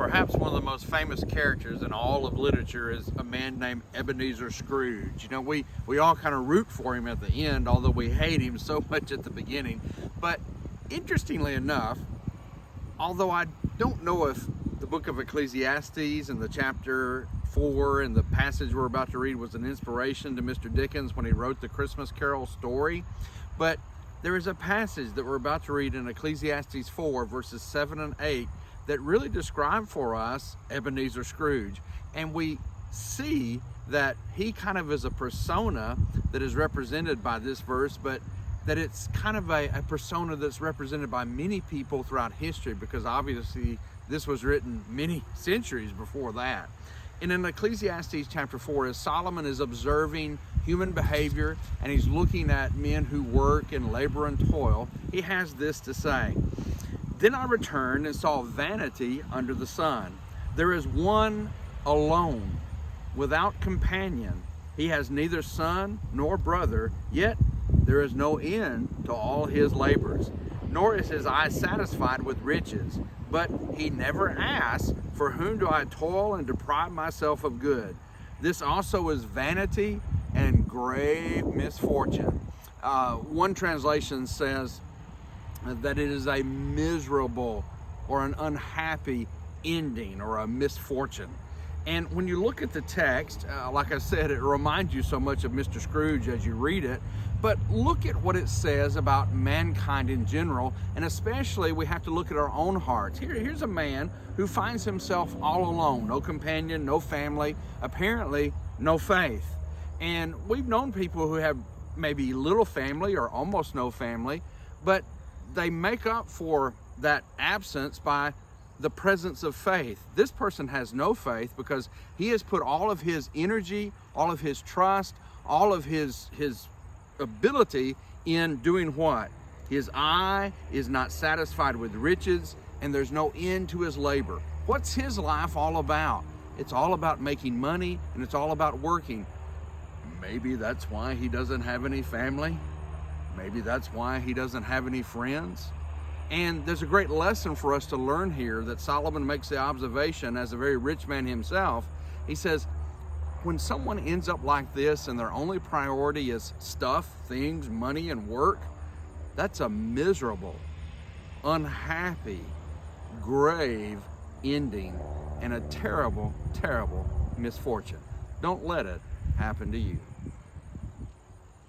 Perhaps one of the most famous characters in all of literature is a man named Ebenezer Scrooge. You know, we all kind of root for him at the end, although we hate him so much at the beginning. But interestingly enough, although I don't know if the book of Ecclesiastes and the chapter 4 and the passage we're about to read was an inspiration to Mr. Dickens when he wrote the Christmas Carol story, but there is a passage that we're about to read in Ecclesiastes 4 verses 7 and 8 that really describe for us Ebenezer Scrooge. And we see that he kind of is a persona that is represented by this verse, but that it's kind of a persona that's represented by many people throughout history, because obviously this was written many centuries before that. And in Ecclesiastes chapter 4, as Solomon is observing human behavior and he's looking at men who work and labor and toil, he has this to say: "Then I returned and saw vanity under the sun. There is one alone, without companion. He has neither son nor brother, yet there is no end to all his labors. Nor is his eye satisfied with riches. But he never asks, for whom do I toil and deprive myself of good? This also is vanity and grave misfortune." One translation says that it is a miserable or an unhappy ending or a misfortune. And when you look at the text, like I said, it reminds you so much of Mr. Scrooge as you read it, but look at what it says about mankind in general, and especially we have to look at our own hearts. Here's a man who finds himself all alone, no companion, no family, apparently no faith. And we've known people who have maybe little family or almost no family, but they make up for that absence by the presence of faith. This person has no faith because he has put all of his energy, all of his trust, all of his ability in doing what? His eye is not satisfied with riches, and there's no end to his labor. What's his life all about? It's all about making money, and it's all about working. Maybe that's why he doesn't have any family. Maybe that's why he doesn't have any friends. And there's a great lesson for us to learn here that Solomon makes the observation as a very rich man himself. He says, when someone ends up like this and their only priority is stuff, things, money, and work, that's a miserable, unhappy, grave ending and a terrible, terrible misfortune. Don't let it happen to you.